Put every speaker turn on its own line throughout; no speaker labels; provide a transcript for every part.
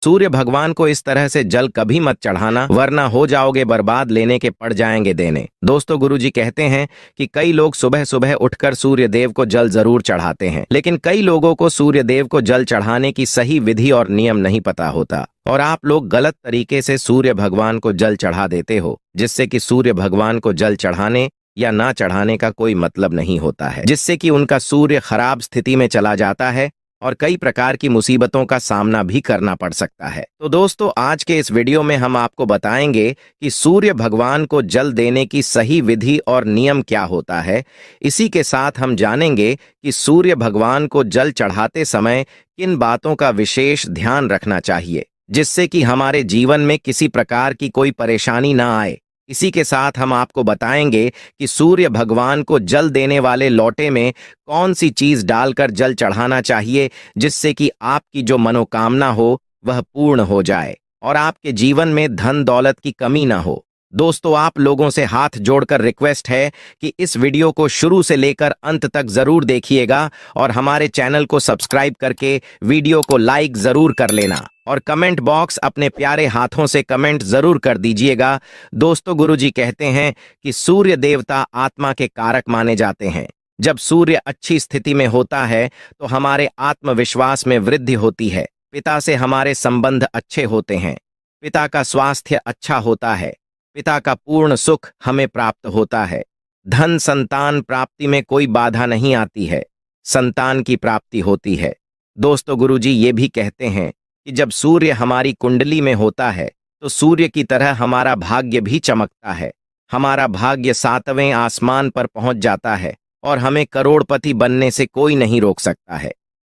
सूर्य भगवान को इस तरह से जल कभी मत चढ़ाना, वरना हो जाओगे बर्बाद, लेने के पड़ जाएंगे देने। दोस्तों, गुरुजी कहते हैं कि कई लोग सुबह सुबह उठकर सूर्य देव को जल जरूर चढ़ाते हैं, लेकिन कई लोगों को सूर्य देव को जल चढ़ाने की सही विधि और नियम नहीं पता होता और आप लोग गलत तरीके से सूर्य भगवान को जल चढ़ा देते हो, जिससे कि सूर्य भगवान को जल चढ़ाने या ना चढ़ाने का कोई मतलब नहीं होता है, जिससे कि उनका सूर्य खराब स्थिति में चला जाता है और कई प्रकार की मुसीबतों का सामना भी करना पड़ सकता है। तो दोस्तों, आज के इस वीडियो में हम आपको बताएंगे कि सूर्य भगवान को जल देने की सही विधि और नियम क्या होता है। इसी के साथ हम जानेंगे कि सूर्य भगवान को जल चढ़ाते समय किन बातों का विशेष ध्यान रखना चाहिए, जिससे कि हमारे जीवन में किसी प्रकार की कोई परेशानी ना आए। इसी के साथ हम आपको बताएंगे कि सूर्य भगवान को जल देने वाले लोटे में कौन सी चीज डालकर जल चढ़ाना चाहिए, जिससे कि आपकी जो मनोकामना हो वह पूर्ण हो जाए और आपके जीवन में धन दौलत की कमी ना हो। दोस्तों, आप लोगों से हाथ जोड़कर रिक्वेस्ट है कि इस वीडियो को शुरू से लेकर अंत तक जरूर देखिएगा और हमारे चैनल को सब्सक्राइब करके वीडियो को लाइक जरूर कर लेना और कमेंट बॉक्स अपने प्यारे हाथों से कमेंट जरूर कर दीजिएगा। दोस्तों, गुरुजी कहते हैं कि सूर्य देवता आत्मा के कारक माने जाते हैं। जब सूर्य अच्छी स्थिति में होता है तो हमारे आत्मविश्वास में वृद्धि होती है, पिता से हमारे संबंध अच्छे होते हैं, पिता का स्वास्थ्य अच्छा होता है, पिता का पूर्ण सुख हमें प्राप्त होता है, धन संतान प्राप्ति में कोई बाधा नहीं आती है, संतान की प्राप्ति होती है। दोस्तों, गुरुजी ये भी कहते हैं कि जब सूर्य हमारी कुंडली में होता है तो सूर्य की तरह हमारा भाग्य भी चमकता है, हमारा भाग्य 7वें आसमान पर पहुंच जाता है और हमें करोड़पति बनने से कोई नहीं रोक सकता है।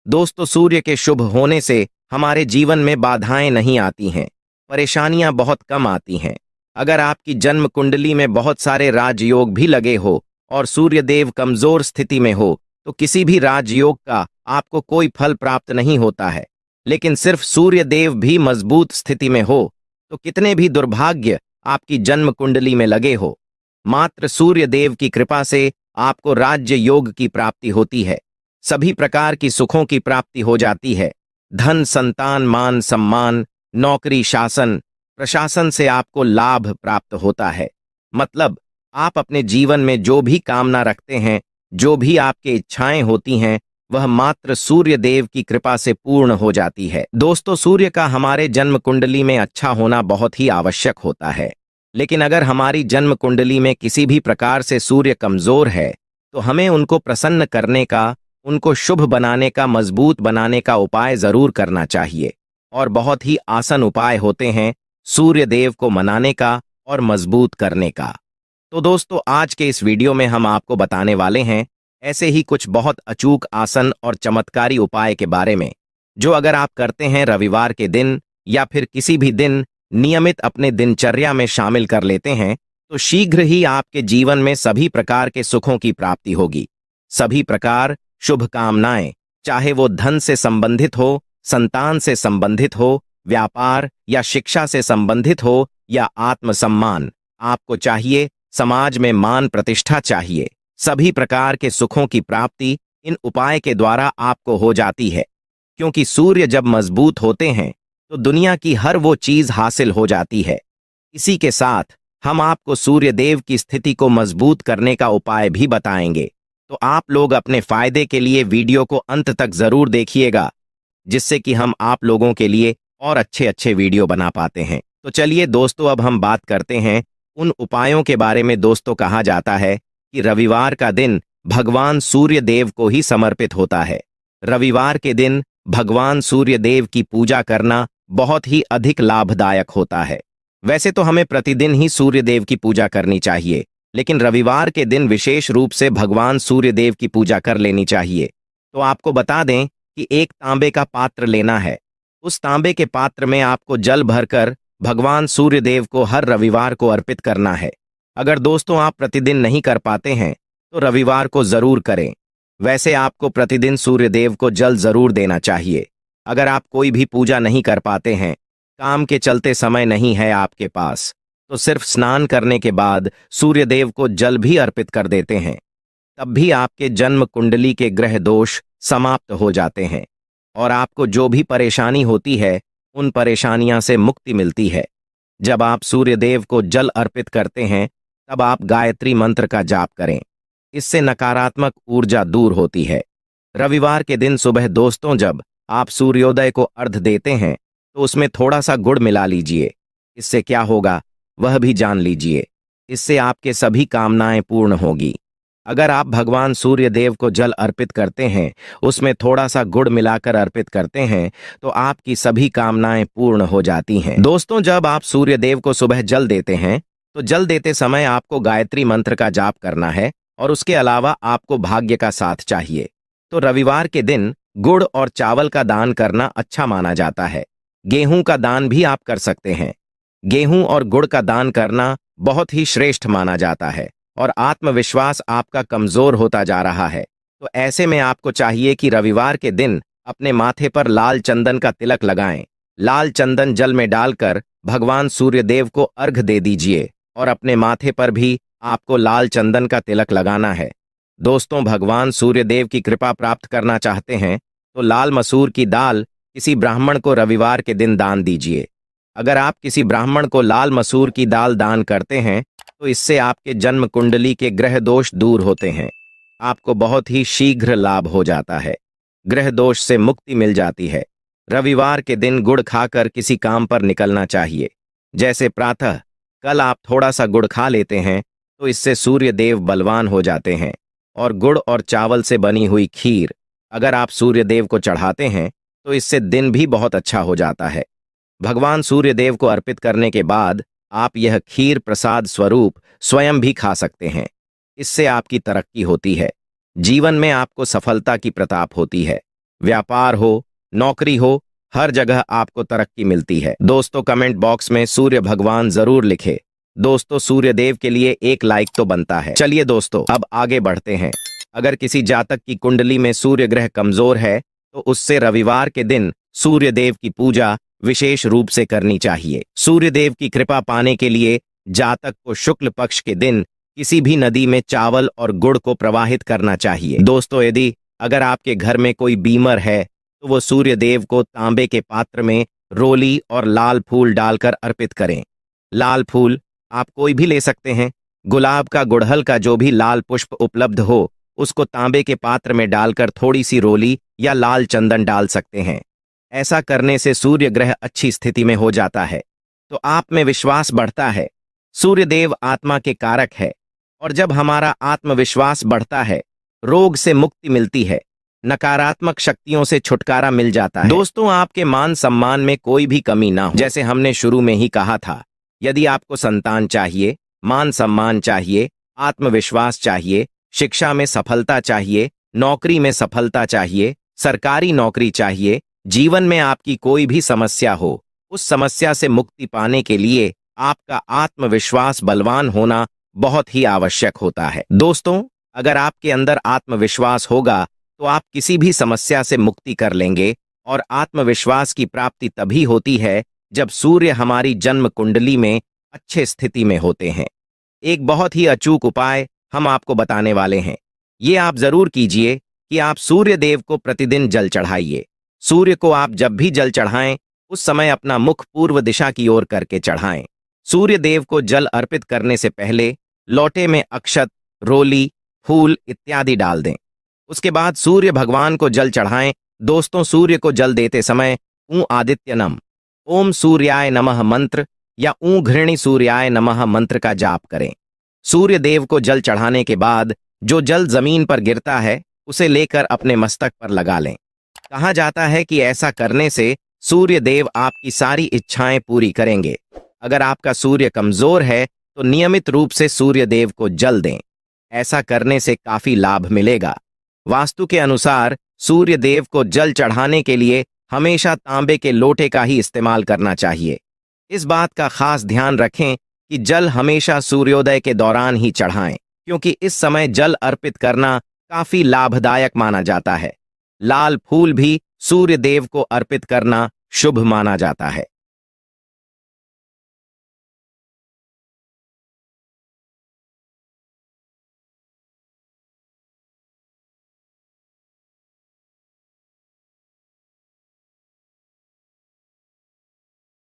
दोस्तों, सूर्य के शुभ होने से हमारे जीवन में बाधाएं नहीं आती हैं, परेशानियां बहुत कम आती हैं। अगर आपकी जन्म कुंडली में बहुत सारे राजयोग भी लगे हो और सूर्य देव कमजोर स्थिति में हो तो किसी भी राजयोग का आपको कोई फल प्राप्त नहीं होता है। लेकिन सिर्फ सूर्य देव भी मजबूत स्थिति में हो तो कितने भी दुर्भाग्य आपकी जन्म कुंडली में लगे हो, मात्र सूर्य देव की कृपा से आपको राज्य योग की प्राप्ति होती है, सभी प्रकार की सुखों की प्राप्ति हो जाती है। धन संतान मान सम्मान नौकरी शासन प्रशासन से आपको लाभ प्राप्त होता है। मतलब आप अपने जीवन में जो भी कामना रखते हैं, जो भी आपके इच्छाएं होती हैं, वह मात्र सूर्य देव की कृपा से पूर्ण हो जाती है। दोस्तों, सूर्य का हमारे जन्म कुंडली में अच्छा होना बहुत ही आवश्यक होता है, लेकिन अगर हमारी जन्म कुंडली में किसी भी प्रकार से सूर्य कमजोर है तो हमें उनको प्रसन्न करने का, उनको शुभ बनाने का, मजबूत बनाने का उपाय जरूर करना चाहिए और बहुत ही आसान उपाय होते हैं सूर्य देव को मनाने का और मजबूत करने का। तो दोस्तों, आज के इस वीडियो में हम आपको बताने वाले हैं ऐसे ही कुछ बहुत अचूक आसन और चमत्कारी उपाय के बारे में, जो अगर आप करते हैं रविवार के दिन या फिर किसी भी दिन नियमित अपने दिनचर्या में शामिल कर लेते हैं तो शीघ्र ही आपके जीवन में सभी प्रकार के सुखों की प्राप्ति होगी। सभी प्रकार शुभकामनाएं, चाहे वो धन से संबंधित हो, संतान से संबंधित हो, व्यापार या शिक्षा से संबंधित हो या आत्मसम्मान आपको चाहिए, समाज में मान प्रतिष्ठा चाहिए, सभी प्रकार के सुखों की प्राप्ति इन उपाय के द्वारा आपको हो जाती है। क्योंकि सूर्य जब मजबूत होते हैं तो दुनिया की हर वो चीज हासिल हो जाती है। इसी के साथ हम आपको सूर्य देव की स्थिति को मजबूत करने का उपाय भी बताएंगे, तो आप लोग अपने फायदे के लिए वीडियो को अंत तक जरूर देखिएगा, जिससे कि हम आप लोगों के लिए और अच्छे अच्छे वीडियो बना पाते हैं। तो चलिए दोस्तों, अब हम बात करते हैं उन उपायों के बारे में। दोस्तों, कहा जाता है कि रविवार का दिन भगवान सूर्य देव को ही समर्पित होता है। रविवार के दिन भगवान सूर्य देव की पूजा करना बहुत ही अधिक लाभदायक होता है। वैसे तो हमें प्रतिदिन ही सूर्य देव की पूजा करनी चाहिए, लेकिन रविवार के दिन विशेष रूप से भगवान सूर्य देव की पूजा कर लेनी चाहिए। तो आपको बता दें कि एक तांबे का पात्र लेना है। उस तांबे के पात्र में आपको जल भरकर भगवान सूर्य देव को हर रविवार को अर्पित करना है। अगर दोस्तों आप प्रतिदिन नहीं कर पाते हैं तो रविवार को जरूर करें। वैसे आपको प्रतिदिन सूर्य देव को जल जरूर देना चाहिए। अगर आप कोई भी पूजा नहीं कर पाते हैं, काम के चलते समय नहीं है आपके पास, तो सिर्फ स्नान करने के बाद सूर्य देव को जल भी अर्पित कर देते हैं, तब भी आपके जन्म कुंडली के ग्रह दोष समाप्त हो जाते हैं और आपको जो भी परेशानी होती है उन परेशानियां से मुक्ति मिलती है। जब आप सूर्य देव को जल अर्पित करते हैं तब आप गायत्री मंत्र का जाप करें। इससे नकारात्मक ऊर्जा दूर होती है। रविवार के दिन सुबह दोस्तों, जब आप सूर्योदय को अर्घ देते हैं तो उसमें थोड़ा सा गुड़ मिला लीजिए। इससे क्या होगा वह भी जान लीजिए। इससे आपके सभी कामनाएं पूर्ण होगी। अगर आप भगवान सूर्य देव को जल अर्पित करते हैं, उसमें थोड़ा सा गुड़ मिलाकर अर्पित करते हैं, तो आपकी सभी कामनाएं पूर्ण हो जाती हैं। दोस्तों, जब आप सूर्य देव को सुबह जल देते हैं तो जल देते समय आपको गायत्री मंत्र का जाप करना है और उसके अलावा आपको भाग्य का साथ चाहिए। तो रविवार के दिन गुड़ और चावल का दान करना अच्छा माना जाता है। गेहूं का दान भी आप कर सकते हैं। गेहूं और गुड़ का दान करना बहुत ही श्रेष्ठ माना जाता है और आत्मविश्वास आपका कमजोर होता जा रहा है। तो ऐसे में आपको चाहिए कि रविवार के दिन अपने माथे पर लाल चंदन का तिलक लगाएं। लाल चंदन जल में डालकर भगवान सूर्यदेव को अर्घ दे दीजिए और अपने माथे पर भी आपको लाल चंदन का तिलक लगाना है। दोस्तों, भगवान सूर्यदेव की कृपा प्राप्त करना चाहते हैं तो लाल मसूर की दाल किसी ब्राह्मण को रविवार के दिन दान दीजिए। अगर आप किसी ब्राह्मण को लाल मसूर की दाल दान करते हैं तो इससे आपके जन्म कुंडली के ग्रह दोष दूर होते हैं। आपको बहुत ही शीघ्र लाभ हो जाता है। ग्रह दोष से मुक्ति मिल जाती है। रविवार के दिन गुड़ खाकर किसी काम पर निकलना चाहिए। जैसे प्रातः कल आप थोड़ा सा गुड़ खा लेते हैं तो इससे सूर्य देव बलवान हो जाते हैं। और गुड़ और चावल से बनी हुई खीर अगर आप सूर्य देव को चढ़ाते हैं तो इससे दिन भी बहुत अच्छा हो जाता है। भगवान सूर्य देव को अर्पित करने के बाद आप यह खीर प्रसाद स्वरूप स्वयं भी खा सकते हैं। इससे आपकी तरक्की होती है। जीवन में आपको सफलता की प्रताप होती है। व्यापार हो, नौकरी हो, हर जगह आपको तरक्की मिलती है। दोस्तों, कमेंट बॉक्स में सूर्य भगवान जरूर लिखे। दोस्तों, सूर्य देव के लिए एक लाइक तो बनता है। चलिए दोस्तों, अब आगे बढ़ते हैं। अगर किसी जातक की कुंडली में सूर्य ग्रह कमजोर है तो उससे रविवार के दिन सूर्य देव की पूजा विशेष रूप से करनी चाहिए। सूर्य देव की कृपा पाने के लिए जातक को शुक्ल पक्ष के दिन किसी भी नदी में चावल और गुड़ को प्रवाहित करना चाहिए। दोस्तों, यदि अगर आपके घर में कोई बीमर है तो वो सूर्य देव को तांबे के पात्र में रोली और लाल फूल डालकर अर्पित करें। लाल फूल आप कोई भी ले सकते हैं। गुलाब का, गुड़हल का, जो भी लाल पुष्प उपलब्ध हो उसको तांबे के पात्र में डालकर थोड़ी सी रोली या लाल चंदन डाल सकते हैं। ऐसा करने से सूर्य ग्रह अच्छी स्थिति में हो जाता है तो आप में विश्वास बढ़ता है। सूर्य देव आत्मा के कारक है और जब हमारा आत्मविश्वास बढ़ता है रोग से मुक्ति मिलती है, नकारात्मक शक्तियों से छुटकारा मिल जाता है। दोस्तों, आपके मान सम्मान में कोई भी कमी ना हो। जैसे हमने शुरू में ही कहा था, यदि आपको संतान चाहिए, मान सम्मान चाहिए, आत्मविश्वास चाहिए, शिक्षा में सफलता चाहिए, नौकरी में सफलता चाहिए, सरकारी नौकरी चाहिए, जीवन में आपकी कोई भी समस्या हो, उस समस्या से मुक्ति पाने के लिए आपका आत्मविश्वास बलवान होना बहुत ही आवश्यक होता है। दोस्तों, अगर आपके अंदर आत्मविश्वास होगा तो आप किसी भी समस्या से मुक्ति कर लेंगे। और आत्मविश्वास की प्राप्ति तभी होती है जब सूर्य हमारी जन्म कुंडली में अच्छे स्थिति में होते हैं। एक बहुत ही अचूक उपाय हम आपको बताने वाले हैं। ये आप जरूर कीजिए कि आप सूर्य देव को प्रतिदिन जल चढ़ाइए। सूर्य को आप जब भी जल चढ़ाएं उस समय अपना मुख पूर्व दिशा की ओर करके चढ़ाएं। सूर्य देव को जल अर्पित करने से पहले लोटे में अक्षत, रोली, फूल इत्यादि डाल दें। उसके बाद सूर्य भगवान को जल चढ़ाएं। दोस्तों, सूर्य को जल देते समय ऊं आदित्य नम, ओम सूर्याय नमः मंत्र या ऊं घृणी सूर्याय नमः मंत्र का जाप करें। सूर्य देव को जल चढ़ाने के बाद जो जल जमीन पर गिरता है उसे लेकर अपने मस्तक पर लगा लें। कहा जाता है कि ऐसा करने से सूर्य देव आपकी सारी इच्छाएं पूरी करेंगे। अगर आपका सूर्य कमजोर है तो नियमित रूप से सूर्य देव को जल दें। ऐसा करने से काफी लाभ मिलेगा। वास्तु के अनुसार सूर्य देव को जल चढ़ाने के लिए हमेशा तांबे के लोटे का ही इस्तेमाल करना चाहिए। इस बात का खास ध्यान रखें कि जल हमेशा सूर्योदय के दौरान ही चढ़ाएं, क्योंकि इस समय जल अर्पित करना काफी लाभदायक माना जाता है। लाल फूल भी सूर्य देव को अर्पित करना शुभ माना जाता है।